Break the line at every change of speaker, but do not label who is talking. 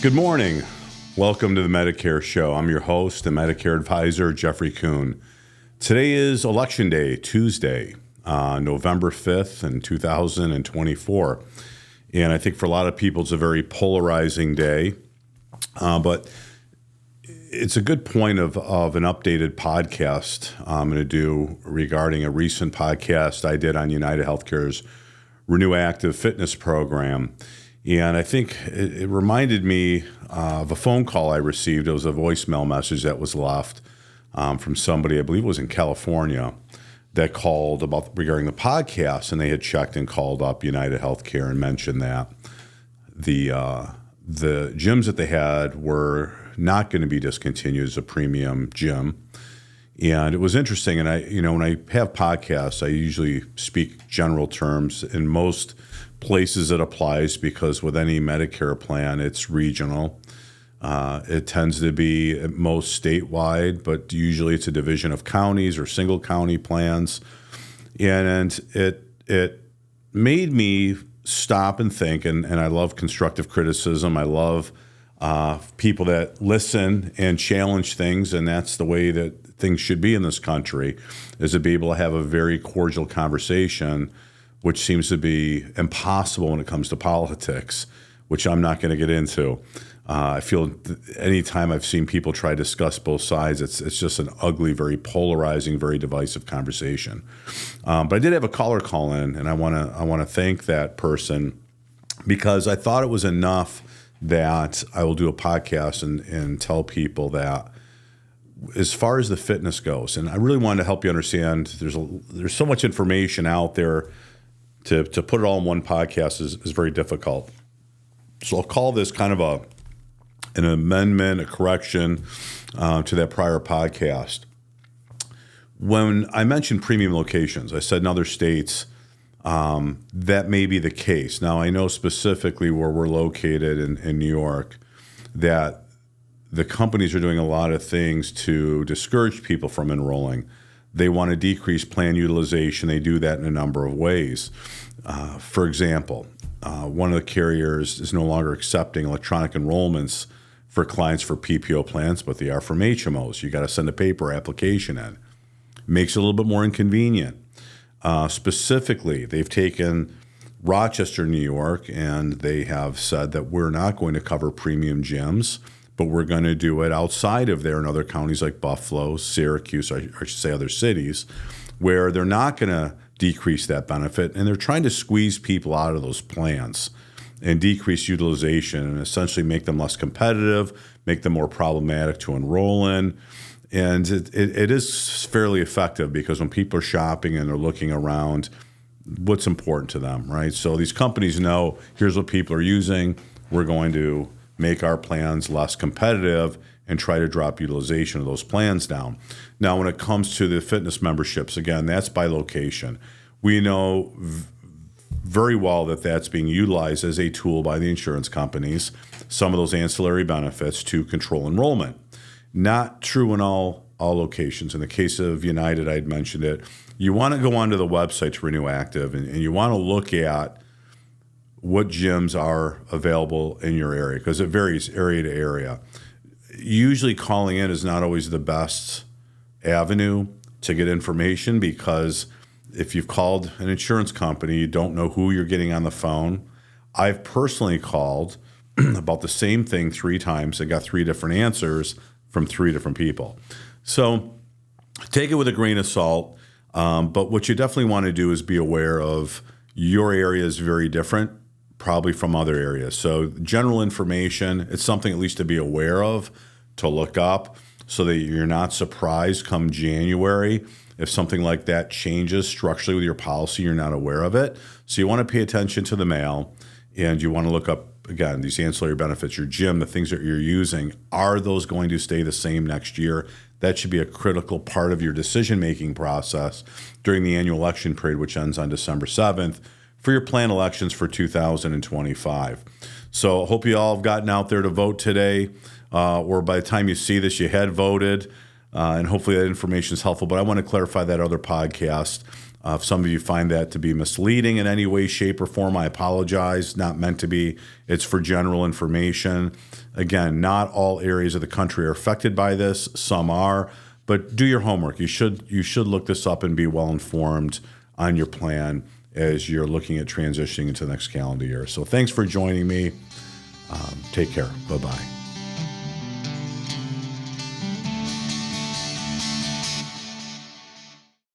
Good morning. Welcome to the Medicare Show. I'm your host and Medicare advisor, Jeffrey Kuhn. Today is Election Day, Tuesday, November 5th in 2024. And I think for a lot of people, it's a very polarizing day. But it's a good point of an updated podcast I'm going to do regarding a recent podcast I did on United Healthcare's Renew Active Fitness program. And I think it reminded me of a phone call I received. It was a voicemail message that was left from somebody, I believe it was in California, that called regarding the podcast, and they had checked and called up United Healthcare and mentioned that the gyms that they had were not going to be discontinued as a premium gym. And it was interesting. And when I have podcasts, I usually speak general terms. In most places it applies because with any Medicare plan, it's regional. It tends to be at most statewide, but usually it's a division of counties or single county plans. And it made me stop and think, and I love constructive criticism. I love people that listen and challenge things, and that's the way that things should be in this country, is to be able to have a very cordial conversation, which seems to be impossible when it comes to politics, which I'm not going to get into. I feel anytime I've seen people try to discuss both sides, it's just an ugly, very polarizing, very divisive conversation. But I did have a caller call in, and I want to thank that person because I thought it was enough that I will do a podcast and tell people that as far as the fitness goes, and I really wanted to help you understand, there's so much information out there. To put it all in one podcast is very difficult. So I'll call this kind of an amendment, a correction to that prior podcast. When I mentioned premium locations, I said in other states that may be the case. Now, I know specifically where we're located in New York that the companies are doing a lot of things to discourage people from enrolling. They want to decrease plan utilization. They do that in a number of ways. For example, one of the carriers is no longer accepting electronic enrollments for clients for PPO plans, but they are from HMOs. You got to send a paper application in. Makes it a little bit more inconvenient. Specifically, they've taken Rochester, New York, and they have said that we're not going to cover premium gyms, but we're going to do it outside of there in other counties like Buffalo, Syracuse, I should say other cities, where they're not going to decrease that benefit. And they're trying to squeeze people out of those plans and decrease utilization and essentially make them less competitive, make them more problematic to enroll in. And it is fairly effective because when people are shopping and they're looking around, what's important to them, right? So these companies know, here's what people are using. We're going to make our plans less competitive and try to drop utilization of those plans down. Now, when it comes to the fitness memberships, again, that's by location. We know very well that that's being utilized as a tool by the insurance companies, some of those ancillary benefits to control enrollment. Not true in all locations. In the case of United, I'd mentioned it. You want to go onto the website to Renew Active, and you want to look at what gyms are available in your area because it varies area to area. Usually calling in is not always the best avenue to get information because if you've called an insurance company, you don't know who you're getting on the phone. I've personally called about the same thing 3 times and got 3 different answers from 3 different people. So take it with a grain of salt. But what you definitely want to do is be aware of your area is very different probably from other areas. So general information, it's something at least to be aware of, to look up so that you're not surprised come January if something like that changes structurally with your policy, you're not aware of it. So you want to pay attention to the mail and you want to look up, again, these ancillary benefits, your gym, the things that you're using, are those going to stay the same next year? That should be a critical part of your decision-making process during the annual election period, which ends on December 7th, for your planned elections for 2025. So I hope you all have gotten out there to vote today, or by the time you see this, you had voted. and hopefully that information is helpful. But I want to clarify that other podcast. If some of you find that to be misleading in any way, shape, or form, I apologize. Not meant to be. It's for general information. Again, not all areas of the country are affected by this. Some are, but do your homework. You should look this up and be well informed on your plan as you're looking at transitioning into the next calendar year. So thanks for joining me. Take care. Bye-bye.